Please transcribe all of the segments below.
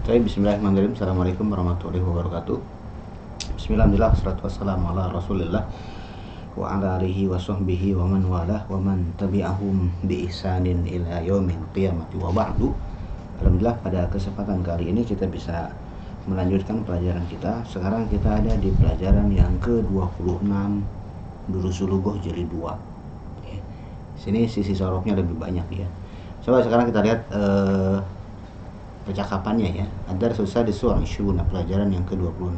Bismillahirrahmanirrahim. Assalamualaikum warahmatullahi wabarakatuh. Bismillahirrahmanirrahim. Wassalatu wassalamu ala Rasulillah wa ala alihi wa sahbihi wa man walah wa man tabi'ahum bi ihsanin ila yaumil qiyamati wa ba'du. Alhamdulillah, pada kesempatan kali ini kita bisa melanjutkan pelajaran kita. Sekarang kita ada di pelajaran yang ke-26, Durusul Lughoh jilid 2. Sini sisi sorofnya lebih banyak ya. Coba sekarang kita lihat percakapannya ya. Ad-Darsus Sadisu wal 20, pelajaran yang ke-26.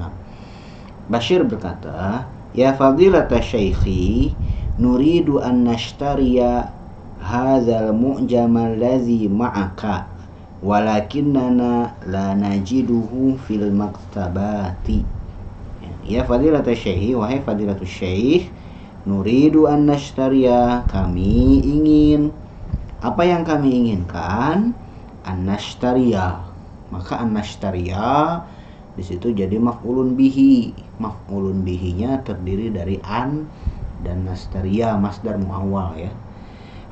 Bashir berkata, "Ya fadilata syaikhi, nuridu an nashtariya hadzal mu'jamal ladzi ma'aka, walakinnana la najiduhu fil maktabati." Ya fadilata syaikhi, wahai fadilatus syaikh, nuridu an nashtariya, kami ingin. Apa yang kami inginkan? An-nashtariya. Maka an-nashtariya di situ jadi maf'ulun bihi. Maf'ulun bihinya terdiri dari an dan nashtariya, masdar muawwal ya.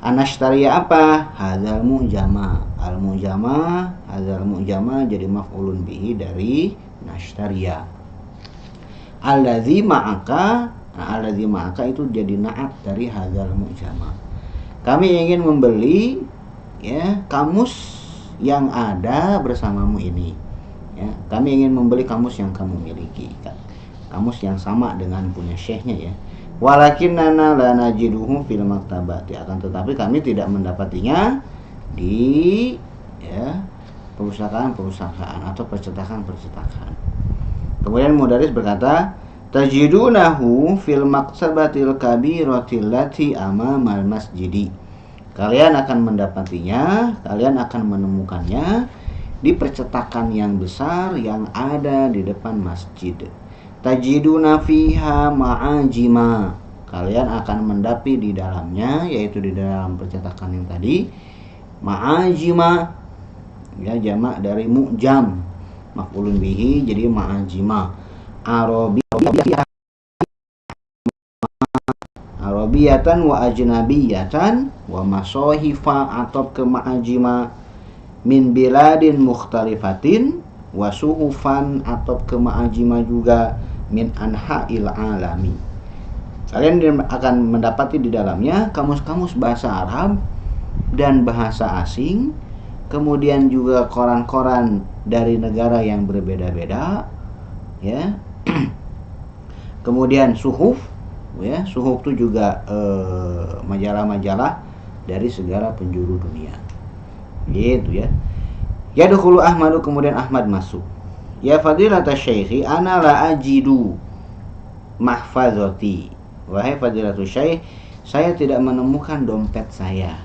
An-nashtariya apa? Hadzal mu'jama. Al-mu'jama, hadzal mu'jama jadi maf'ulun bihi dari nashtariya. Allazi ma'aka, allazi ma'aka itu jadi na'at dari hadzal mu'jama. Kami ingin membeli ya kamus yang ada bersamamu ini ya. Kami ingin membeli kamus yang kamu miliki, kamus yang sama dengan punya syekhnya ya. Walakinnana la najiduhu fil maktabati, akan tetapi kami tidak mendapatinya di ya perpustakaan-perpustakaan atau percetakan-percetakan. Kemudian mudaris berkata, tajidunahu fil maktabatil kabiratil lati amamal masjidi. Kalian akan mendapatinya, kalian akan menemukannya di percetakan yang besar yang ada di depan masjid. Tajiduna fiha ma'ajima. Kalian akan mendapi di dalamnya, yaitu di dalam percetakan yang tadi, ma'ajima ya, jamak dari mu'jam, maf'ulun bihi jadi ma'ajima. Arabiyatan wa ajnabiyatan wa masohifa atop ke ma'ajima min biladin mukhtalifatin wa suhufan atop ke ma'ajima juga min anha'il alami. Kalian akan mendapati di dalamnya kamus-kamus bahasa Arab dan bahasa asing, kemudian juga koran-koran dari negara yang berbeda-beda ya. Kemudian suhuf ya, suhuf itu juga majalah-majalah dari segala penjuru dunia. Gitu ya. Yadkhulu Ahmadu, kemudian Ahmad masuk. Ya fadilata syaikhi, ana la ajidu mahfazati. Wahai fadilatul syaikh, saya tidak menemukan dompet saya.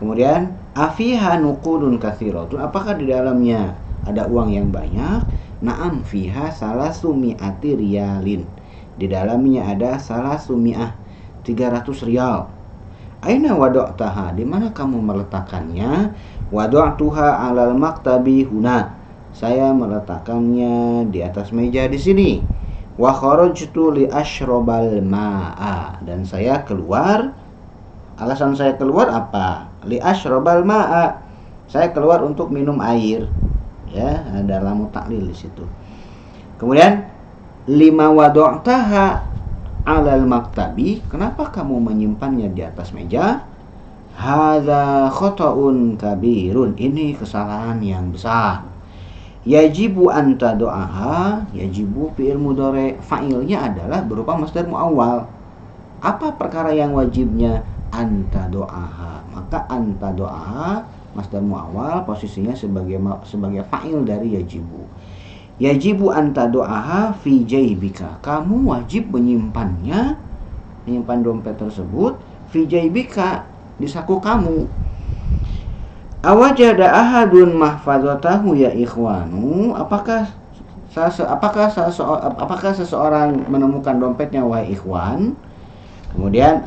Kemudian afiha nuqudun katsiratun, apakah di dalamnya ada uang yang banyak? Na'am fiha salasu mi'ati riyalin. Di dalamnya ada salah sumi'ah 300 rial. Aina wada'taha, di mana kamu meletakkannya? Wada'tuha 'alal maktabi huna. Saya meletakkannya di atas meja di sini. Wa kharajtu li ashrabal ma'a, dan saya keluar. Alasan saya keluar apa? Li ashrabal ma'a. Saya keluar untuk minum air. Ya, ada lamu taklil di situ. Kemudian lima wada'taha 'alal maktabi, kenapa kamu menyimpannya di atas meja? Hadza khata'un kabirun, ini kesalahan yang besar. Yajibu anta do'aha, yajibu fi'il mudhari', fa'ilnya adalah berupa masdar muawwal. Apa perkara yang wajibnya? Anta do'aha, maka anta do'aha masdar muawwal posisinya sebagai fa'il dari yajibu. Yajibu anta do'aha fi jaybika, kamu wajib menyimpannya, menyimpan dompet tersebut fi jaybika, di saku kamu. Awajada ahadun mahfazatahu ya ikhwanu, apakah seseorang menemukan dompetnya wahai ikhwan? Kemudian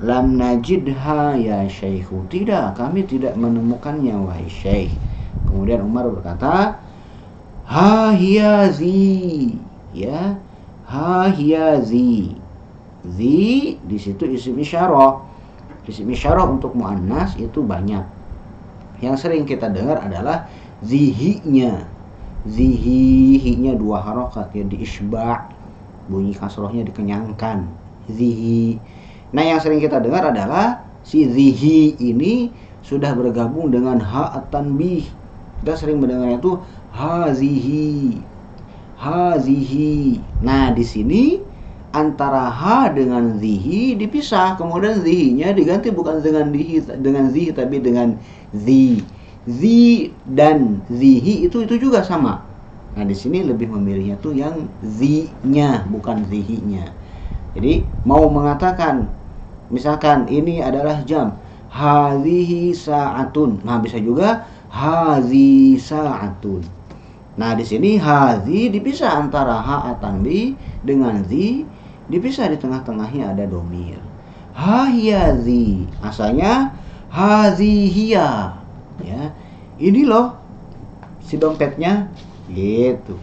lam najidha ya syaikhu, tidak, kami tidak menemukannya wahai syekh. Kemudian Umar berkata, ha hiya zi ya, ha hiya zi. Zi di situ isim isyarah. Isim isyarah untuk muannas itu banyak. Yang sering kita dengar adalah zihinya. Zihi-nya 2 harokat ya, di isba', bunyi kasrohnya dikenyangkan, zihi. Nah yang sering kita dengar adalah si zihi ini sudah bergabung dengan ha at-tanbih. Kita sering mendengar itu hazihi, hazihi. Nah di sini antara ha dengan zihi dipisah, kemudian zihinya diganti bukan dengan zihi tapi dengan zi. Zi dan zihi itu juga sama. Nah di sini lebih memilihnya tuh yang zi-nya bukan zihinya. Jadi mau mengatakan misalkan ini adalah jam, hazihi sa'atun. Nah bisa juga hazi sa'atun. Nah di sini hazi dipisah antara ha at-tanbih dengan zi, dipisah di tengah-tengahnya ada domir. Hahiyazi, asalnya hazihiyah. Ya, ini loh si dompetnya gitu.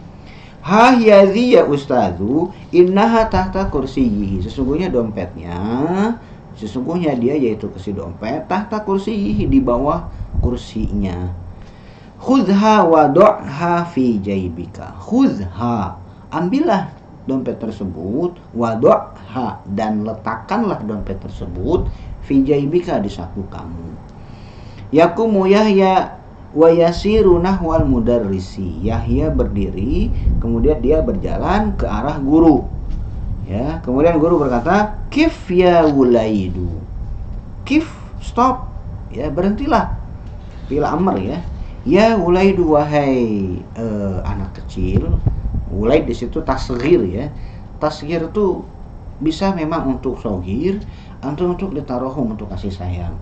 Hahiyazi ya ustazu, innaha tahta kursiyihi. Sesungguhnya dompetnya, sesungguhnya dia yaitu si dompet tahta kursiyihi, di bawah kursinya. Khudha wadu'ha fi jaybika. Khudha, ambillah dompet tersebut, wadu'ha, dan letakkanlah dompet tersebut fi jaybika, di saku kamu. Yakumu Yahya wa yasiru nahwal mudarrisi. Yahya berdiri, kemudian dia berjalan ke arah guru. Ya, kemudian guru berkata, "Kif ya wulaidu." Kif, stop. Ya, berhentilah. Fi'il amr ya. Ya wulaidu, wahai anak kecil. Wulaid di situ tasghir ya. Tasghir itu bisa memang untuk shogir, atau untuk ditarohum, untuk kasih sayang.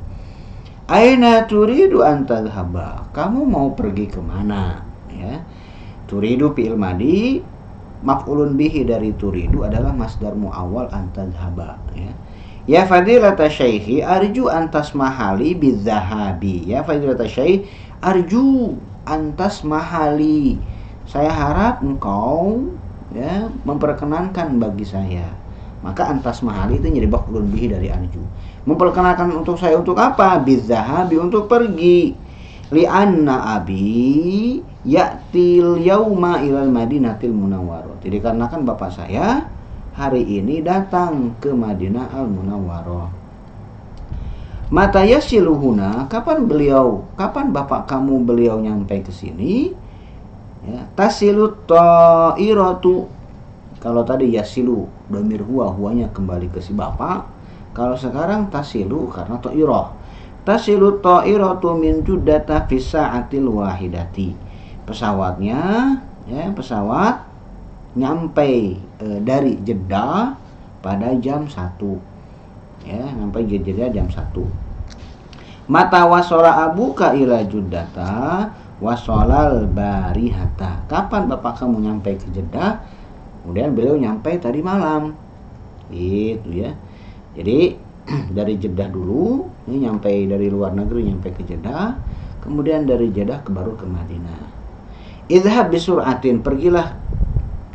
Aina turidu an tadhhaba. Kamu mau pergi kemana? Ya. Turidu fi'il madi, maf'ulun bihi dari turidu adalah masdar muawwal an tadhhaba. Ya. Ya fadilata syaikhi arju an tasmahali bizzahabi. Ya fadilata syaikh arju an tasmahali. Saya harap engkau ya memperkenankan bagi saya. Maka antas mahali itu jadi maf'ulun bihi dari arju. Memperkenalkan untuk saya untuk apa? Bizzahabi, untuk pergi. Li'anna abi ya'til yauma ilal madinatil munawwarah. Jadi karena kan bapak saya hari ini datang ke Madinah al-Munawwarah. Mata yasiluhuna, kapan bapak kamu beliau nyampe ke sini? Ya, tasilut ta'iratu. Kalau tadi yasilu, domir huwanya kembali ke si bapak. Kalau sekarang tasilu karena ta'irah. Tasilu ta'iratu min Juddata fi sa'atil wahidati. Pesawatnya, ya, pesawat nyampe dari Jeddah pada jam 1. Ya, sampai Jeddah jam 1. Mata wasora abuka ila Juddata wasolal barihata. Kapan bapak kamu nyampe ke Jeddah? Kemudian beliau nyampe tadi malam. Gitu ya. Jadi dari Jeddah dulu, ini nyampe dari luar negeri nyampe ke Jeddah, kemudian dari Jeddah baru ke Madinah. Idhab bisur'atin, pergilah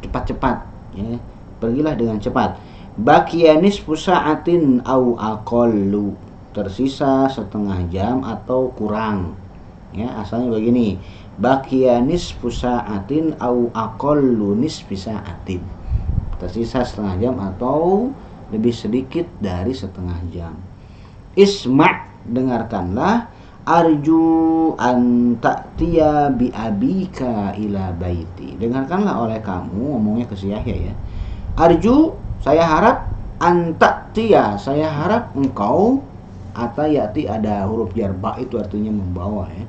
cepat-cepat ya. Pergilah dengan cepat. Baqiyanis pusa'atin au aqallu, tersisa setengah jam atau kurang. Ya, asalnya begini. Baqiyanis pusa'atin au aqallu nisfi sa'atin. Tersisa setengah jam atau lebih sedikit dari setengah jam. Isma', dengarkanlah. Arju an ta'tiya bi abika ila baiti. Dengarkanlah oleh kamu, ngomongnya ke si Yahya ya. Arju, saya harap, an ta'tiya, saya harap engkau, atayati ada huruf jar ba, itu artinya membawa ya.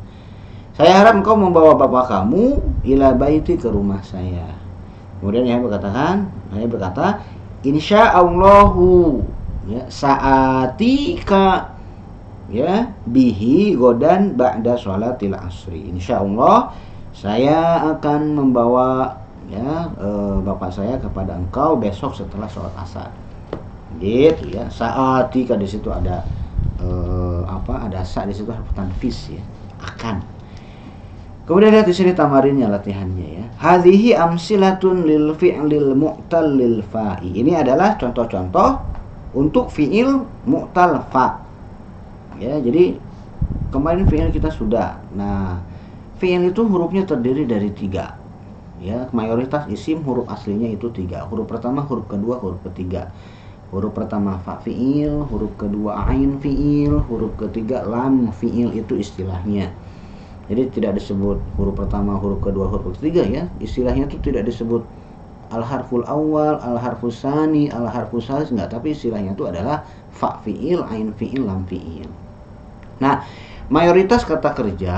Saya harap engkau membawa bapak kamu ila baiti, ke rumah saya. Kemudian Yahya berkata, insyaallahu ya sa'atika ya bihi godan ba'da sholatil asri. Insyaallah saya akan membawa ya bapak saya kepada engkau besok setelah sholat asar. Gitu ya. Sa'atika di situ ada ada sa di situ harus tanfis ya, akan. Kemudian lihat di sini tamarinnya, latihannya ya. Hadhihi amsilatun lil fi'lil mu'tal lil fa'i. Ini adalah contoh-contoh untuk fi'il mu'tal fa. Ya, jadi kemarin fi'il kita sudah. Nah, fi'il itu hurufnya terdiri dari 3. Ya, mayoritas isim huruf aslinya itu 3. Huruf pertama, huruf kedua, huruf ketiga. Huruf pertama fa fi'il, huruf kedua ain fi'il, huruf ketiga lam fi'il, itu istilahnya. Jadi tidak disebut huruf pertama, huruf kedua, huruf ketiga ya. Istilahnya itu tidak disebut al-harful awal, al-harfus sani, al-harfus salis, enggak, tapi istilahnya itu adalah fa fi'il, ain fi'il, lam fi'il. Nah, mayoritas kata kerja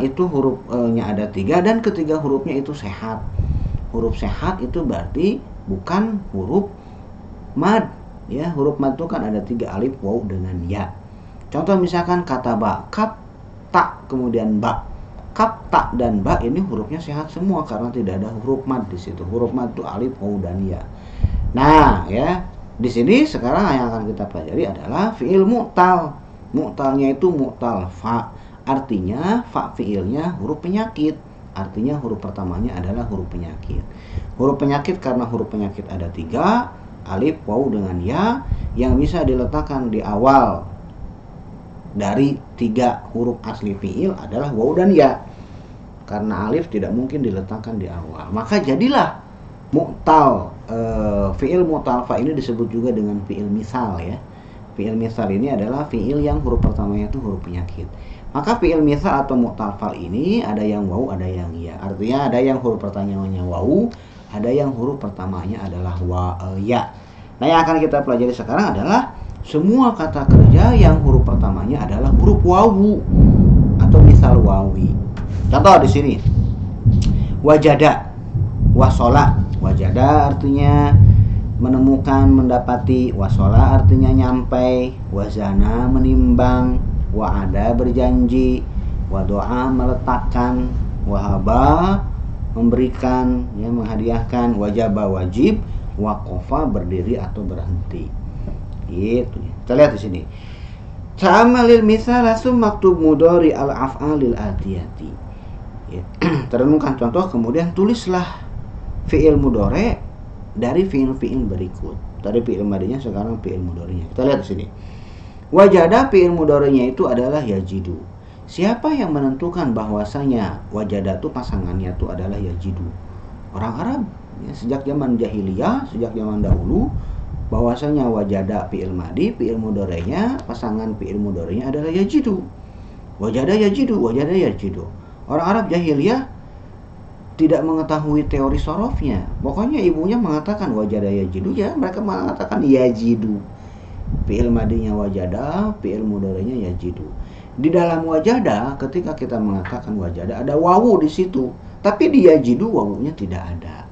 itu hurufnya ada 3 dan ketiga hurufnya itu sehat. Huruf sehat itu berarti bukan huruf mad. Ya, huruf mad itu kan ada 3, alif, waw dengan ya. Contoh misalkan kata ba, kap, ta, kemudian ba. Kap, ta, dan ba ini hurufnya sehat semua karena tidak ada huruf mad di situ. Huruf mad itu alif, waw dan ya. Nah, ya, di sini sekarang yang akan kita pelajari adalah fi'il mu'tal. Mu'talnya itu mu'tal fa, artinya fa fi'ilnya huruf penyakit. Artinya huruf pertamanya adalah huruf penyakit. Huruf penyakit karena huruf penyakit ada 3, alif, waw dengan ya, yang bisa diletakkan di awal dari 3 huruf asli fi'il adalah waw dan ya. Karena alif tidak mungkin diletakkan di awal, maka jadilah mu'tal. Fi'il mu'tal fa ini disebut juga dengan fi'il misal ya. Fi'il misal ini adalah fi'il yang huruf pertamanya itu huruf penyakit. Maka fi'il misal atau mu'tal fal ini ada yang waw, ada yang ya. Artinya ada yang huruf pertamanya waw, ada yang huruf pertamanya adalah ya. Nah, yang akan kita pelajari sekarang adalah semua kata kerja yang huruf pertamanya adalah huruf wawu atau misal wawi. Contoh di sini. Wajada, wasola. Wajada artinya menemukan, mendapati, wasola artinya nyampai, wazana menimbang, wa'ada berjanji, wadoa meletakkan, wahaba memberikan, ya, menghadiahkan, wajaba wajib, waqafa berdiri atau berhenti. Gitu. Kita lihat di sini. Ta'amalil misal langsung maktub mudhari al-af'alil atiyati. Ya. Terenungkan contoh, kemudian tulislah fi'il mudhari dari fi'il-fi'il berikut. Tadi fi'il madinya, sekarang fi'il mudhari'nya. Kita lihat di sini. Wajada fi'il mudhari'nya itu adalah yajidu. Siapa yang menentukan bahwasanya wajada itu pasangannya itu adalah yajidu? Orang Arab. Ya, sejak zaman jahiliyah, sejak zaman dahulu, bahwasanya wajada fi'il madi, fi'il mudhari'nya, pasangan fi'il mudhari'nya adalah yajidu. Wajada yajidu, wajada yajidu. Orang Arab jahiliyah tidak mengetahui teori sorofnya. Pokoknya ibunya mengatakan wajada yajidu, ya mereka mengatakan yajidu. Fi'il madinya wajada, fi'il mudhari'nya yajidu. Di dalam wajada, ketika kita mengatakan wajada, ada wawu di situ. Tapi di yajidu wawunya tidak ada.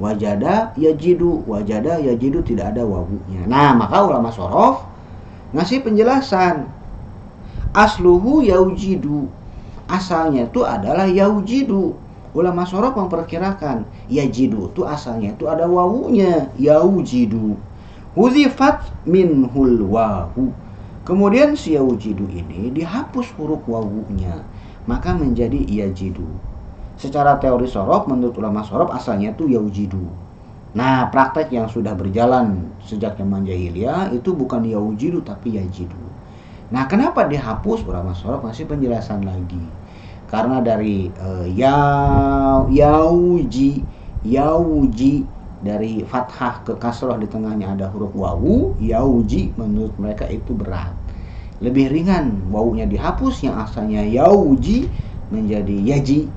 Wajada yajidu tidak ada wawunya. Nah, maka ulama sorof ngasih penjelasan. Asluhu yaujidu. Asalnya itu adalah yaujidu. Ulama sorof memperkirakan yajidu itu asalnya itu ada wawunya, yaujidu. Huzifat minhul wawu. Kemudian si yaujidu ini dihapus huruf wawunya, maka menjadi yajidu. Secara teori sorof, menurut ulama sorof asalnya itu yaujidu. Nah, praktek yang sudah berjalan sejak zaman jahiliyah itu bukan yaujidu tapi yajidu. Nah, kenapa dihapus? Ulama sorof masih penjelasan lagi. Karena dari yauji dari fathah ke kasroh di tengahnya ada huruf wawu, yauji menurut mereka itu berat. Lebih ringan wawunya dihapus, yang asalnya yauji menjadi yaji,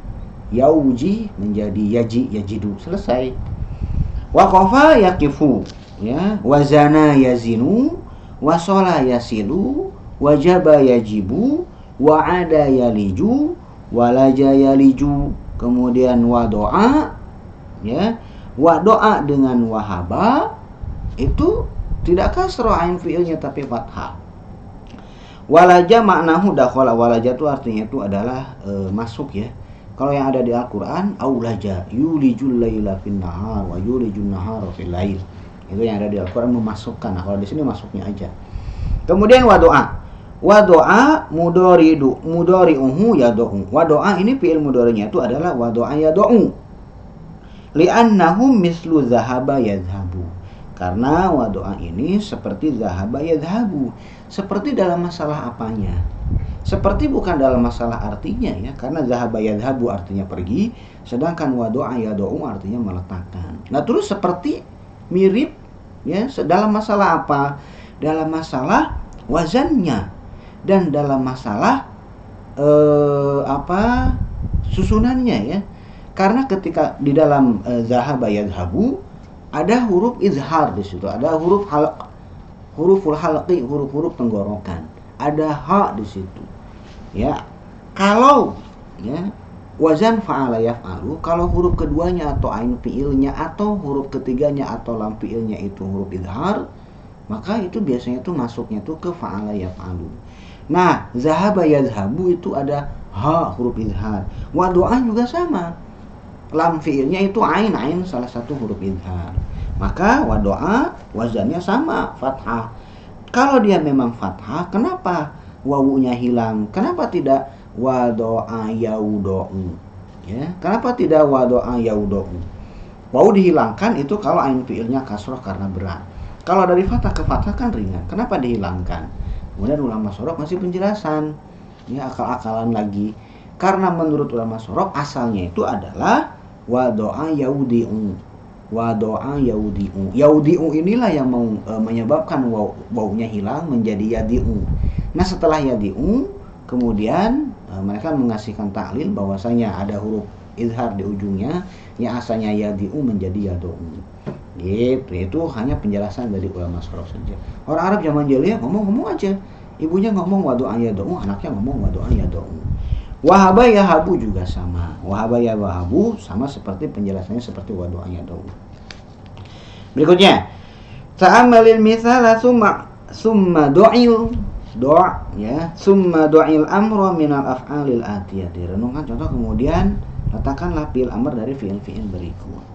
yauji menjadi yaji, yajidu. Selesai. Waqafa yaqifu, ya, wazana yazinu, wasola yasilu, wajaba yajibu, wa'ada yaliju, walaja yaliju. Kemudian wadoa, ya, wadoa dengan wahaba itu tidak kasroh ain fi'ilnya tapi fathah. Walaja maknahu dakhala. Walaja itu artinya itu adalah masuk, ya. Kalau yang ada di Al-Quran, aulaja yulijul laila fin nahar wa yulijun nahara fil lail. Itu yang ada di Al-Quran, memasukkan. Nah, kalau di sini masuknya aja. Kemudian wadoa. Wadoa mudhari'uhu yado'u. Wadoa ini fi'il mudhari'nya itu adalah wadoa yado'u. Li'annahu mislu zahaba yadhabu. Karena wadoa ini seperti zahaba yadhabu. Seperti dalam masalah apanya? Seperti bukan dalam masalah artinya ya, karena zahaba yadhabu artinya pergi, sedangkan wado'a yado'u artinya meletakkan. Nah terus seperti mirip ya dalam masalah apa? Dalam masalah wazannya dan dalam masalah susunannya ya. Karena ketika di dalam zahaba yadhabu ada huruf izhar di situ, ada huruf halq, huruful halqi, huruf-huruf tenggorokan, ada ha di situ. Ya, kalau ya wazan fa'ala yaf'alu, kalau huruf keduanya atau ain fiilnya atau huruf ketiganya atau lam fiilnya itu huruf izhar, maka itu biasanya itu masuknya itu ke fa'ala yaf'alu. Nah, zahaba yadhabu itu ada ha huruf izhar. Wa doa juga sama. Lam fiilnya itu ain salah satu huruf izhar. Maka wa doa wazannya sama, fathah. Kalau dia memang fathah, kenapa wawunya hilang? Kenapa tidak wa doa yaudo'u? Ya, kenapa tidak wa doa yaudo'u? Wawu dihilangkan itu kalau ain fiilnya kasroh karena berat. Kalau dari fathah ke fathah kan ringan. Kenapa dihilangkan? Kemudian ulama sorok masih penjelasan, ya akal-akalan lagi. Karena menurut ulama sorok asalnya itu adalah wa doa yaudi'u. Wa doa yaudi'u. Yaudi'u inilah yang menyebabkan wawunya hilang menjadi yadi'u. Nah setelah yadi'u, kemudian mereka mengasihkan taklil bahwasanya ada huruf izhar di ujungnya, yang asalnya yadi'u menjadi yado'u. Gitu, itu hanya penjelasan dari ulama sorok saja. Orang Arab zaman jahiliyah ngomong-ngomong aja. Ibunya ngomong wa do'a yado'u, anaknya ngomong wa do'a yado'u. Wahaba yahabu juga sama. Wahaba yahabu sama seperti penjelasannya seperti wa do'a yado'u. Berikutnya, ta'amalil mithala summa do'il ya, summa do'il amro minal af'alil atiyati. Renungkan contoh kemudian letakkanlah fi'il amr dari fi'il-fi'il berikut.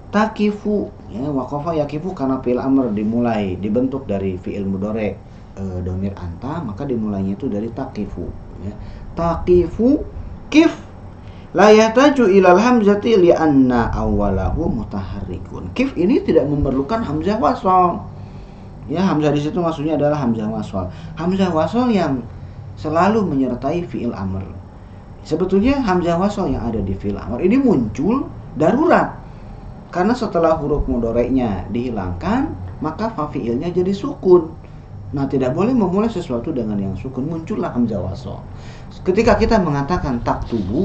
Takifu ya, waqafa yakifu karena fi'il amr dimulai dibentuk dari fi'il mudhari dhamir anta, maka dimulainya itu dari takifu ya. Takifu kif la yahtaju ilal hamzati li'anna awwalahu mutaharrikun. Kif ini tidak memerlukan hamzah wasal. Ya, hamzah di situ maksudnya adalah hamzah wasal. Hamzah wasal yang selalu menyertai fi'il amr. Sebetulnya hamzah wasal yang ada di fi'il amr ini muncul darurat. Karena setelah huruf mudhari'nya dihilangkan, maka fa fi'ilnya jadi sukun. Nah, tidak boleh memulai sesuatu dengan yang sukun, muncullah hamzah wasal. Ketika kita mengatakan taktubu,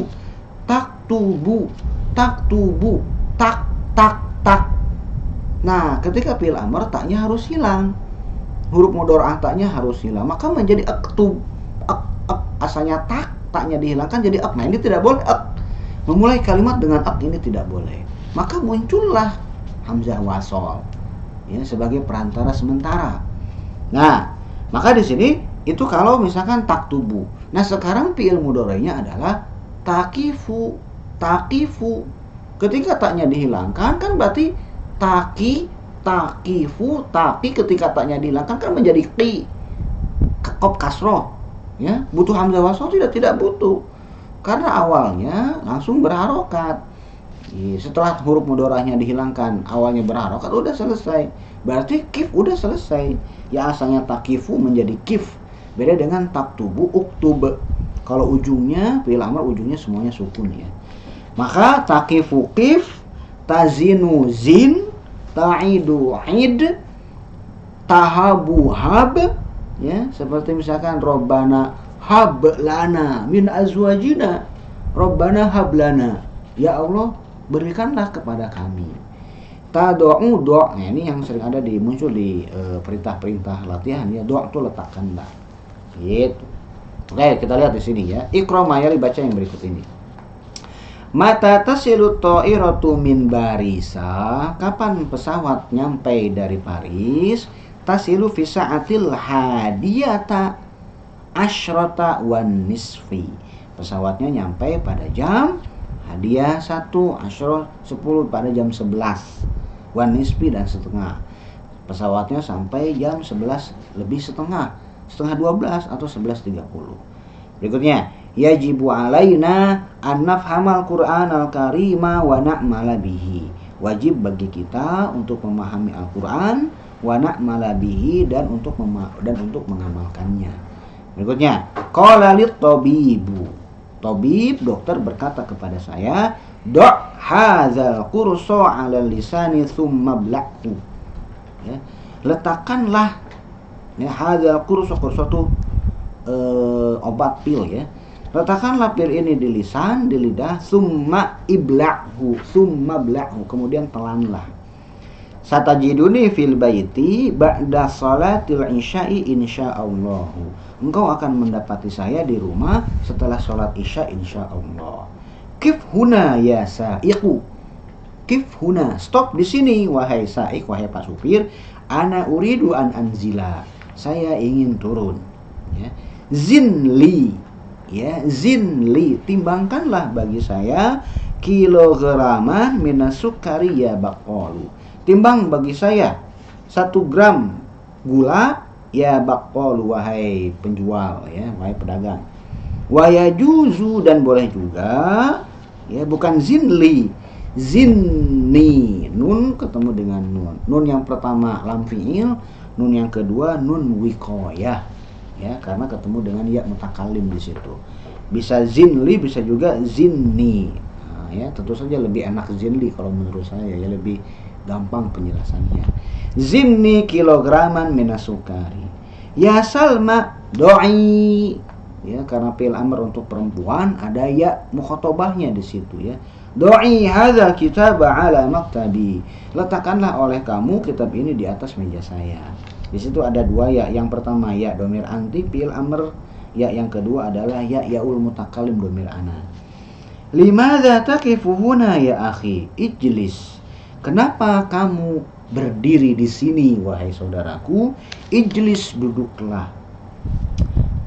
taktubu, taktubu, tak, tak, tak. Nah, ketika fi'il amr taknya harus hilang. Huruf mudhari'ah taknya harus hilang, maka menjadi aktub. Asalnya tak, taknya dihilangkan jadi ak. Nah, ini tidak boleh ak. Memulai kalimat dengan ak ini tidak boleh. Maka muncullah hamzah wasal ya sebagai perantara sementara. Nah, maka di sini itu kalau misalkan taktubu. Nah, sekarang fi'il mudhari'nya adalah takifu, takifu. Ketika taknya dihilangkan kan berarti takifu, tapi ketika taknya dihilangkan kan menjadi qi, qaf kasroh. Ya, butuh hamzah wasal tidak butuh. Karena awalnya langsung berharokat. Setelah huruf mudhari'nya dihilangkan, awalnya berharokat, udah selesai. Berarti kif udah selesai. Ya asalnya takifu menjadi kif. Beda dengan taktubu, uktub. Kalau ujungnya fi'il amr ujungnya semuanya sukun ya. Maka takifu kif, tazinu zin, ta'idu id, tahabu hab ya, seperti misalkan Rabbana hab lana min azwajina, Rabbana hab lana, ya Allah berikanlah kepada kami. Tado'u do', nah ini yang sering ada muncul di perintah-perintah latihan ya, do' itu letakkanlah. Gitu. Oke, kita lihat di sini ya. Iqra mayali baca yang berikut ini. Mata tasilu ta'iratu min Barisa, kapan pesawat nyampe dari Paris? Tasilu fi sa'atil hadiyata asyrata wan nisfi. Pesawatnya nyampe pada jam hadiah 1, asyroh 10 pada jam 11. Wan nisfi dan setengah. Pesawatnya sampai jam 11 lebih setengah 12 atau 11.30. Berikutnya, yajibu alaina an nafhamal Qur'anal karima wa na'mala bihi. Wajib bagi kita untuk memahami Al-Qur'an wa na'mala bihi dan untuk mengamalkannya. Berikutnya, qala lit tabibu. Tabib, dokter berkata kepada saya, "Do' hadzal qursa 'ala lisani tsumma bla'hu." Ya, letakkanlah ya hadzal qursa itu obat pil ya. Letakkanlah pil ini di lisan, di lidah, summa ibla'hu, summa bla'hu, kemudian telanlah. Satajiduni fil baiti ba'da salatil isya'i insyaallah. Engkau akan mendapati saya di rumah setelah salat isya insyaallah. Kif huna ya sa'iqu. Kif huna, stop di sini wahai sa'iq, wahai Pak supir. Ana uridu an anzila. Saya ingin turun. Ya. Zinli, ya, zinli, timbangkanlah bagi saya kilograman minasukari ya baqalu. Timbang bagi saya 1 gram gula ya baqalu, wahai penjual, ya, wahai pedagang. Wa yajuzu, dan boleh juga, ya, bukan zinli, zinni, nun ketemu dengan nun. Nun yang pertama lam fi'il, nun yang kedua nun wiqayah. Ya, karena ketemu dengan ya mutakallim di situ. Bisa zinli, bisa juga zinni. Nah, ya, tentu saja lebih enak zinli kalau menurut saya, ya, lebih gampang penjelasannya. Zinni kilograman minasukari. Ya Salma do'i. Ya, karena fi'il amr untuk perempuan ada ya mukhatabahnya di situ, ya. Do'i hadza kitab ala maktabi. Letakkanlah oleh kamu kitab ini di atas meja saya. Di situ ada 2 ya. Yang pertama ya domir anti fi'il amr, ya yang kedua adalah ya yaul mutakallim domir ana. Limadza taqifu huna ya akhi? Ijlis. Kenapa kamu berdiri di sini wahai saudaraku? Ijlis, duduklah.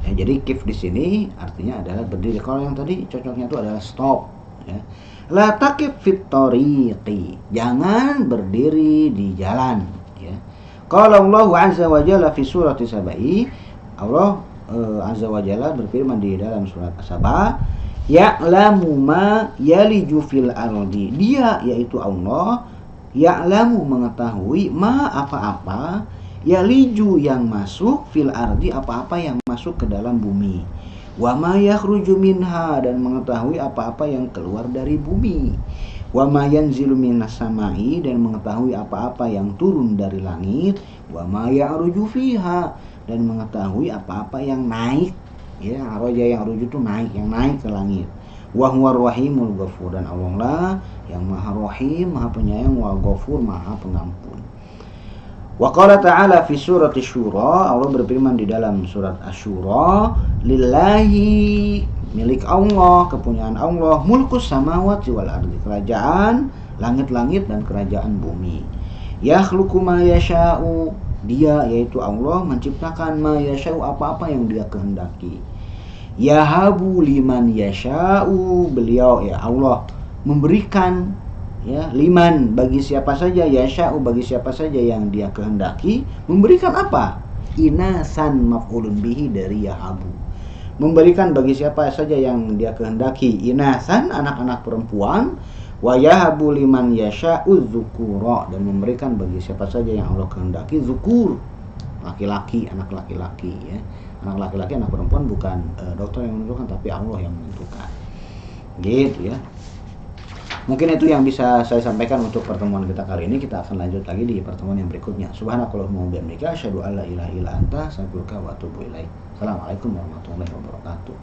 Ya, jadi kif di sini artinya adalah berdiri. Kalau yang tadi cocoknya itu adalah stop, ya. La taqif fit tariqi. Jangan berdiri di jalan, ya. Qala Allah azza wa jalla fi surati Sabai. Allah azza wa jalla berfirman di dalam surat As-Saba, ya'lamu ma yaliju fil ardi. Dia, yaitu Allah, ya'lamu, mengetahui, ma, apa-apa, yaliju, yang masuk, fil ardi, apa-apa yang masuk ke dalam bumi, wa ma yakhruju minha, dan mengetahui apa-apa yang keluar dari bumi, wa ma yanzilu minas samai, dan mengetahui apa-apa yang turun dari langit, wa ma ya'ruju fiha, dan mengetahui apa-apa yang naik, ya, araja yang ruju itu naik, yang naik ke langit. Wa huwar rahimul ghafur, dan Allah lah yang maha rahim, maha penyayang, wa ghafur, maha pengampun. Wa qala ta'ala fi surati Syura, Allah berfirman di dalam surat Asy-Syura, lillahi, milik Allah, kepunyaan Allah, mulkus samawati wal ardi, kerajaan langit-langit dan kerajaan bumi. Yakhluqu ma yasha'u, dia, yaitu Allah, menciptakan ma yasha'u, apa-apa yang dia kehendaki. Yahabu liman yasha'u, beliau, ya Allah, memberikan, ya, liman, bagi siapa saja, yasha'u, bagi siapa saja yang dia kehendaki. Memberikan apa? Inasan, maf'ulun bihi dari yahabu. Memberikan bagi siapa saja yang dia kehendaki inasan, anak-anak perempuan. Wa yahabu liman yasha'u dzukura, dan memberikan bagi siapa saja yang Allah kehendaki zukur, laki-laki, anak laki-laki, ya. Anak laki-laki, anak perempuan bukan dokter yang menentukan, tapi Allah yang menentukan. Gitu, ya. Mungkin itu yang bisa saya sampaikan untuk pertemuan kita kali ini. Kita akan lanjut lagi di pertemuan yang berikutnya. Subhanakallahumma wa bihamdika asyhadu an la ilaha illa anta astaghfiruka wa atubu ilaik. Assalamualaikum warahmatullahi wabarakatuh.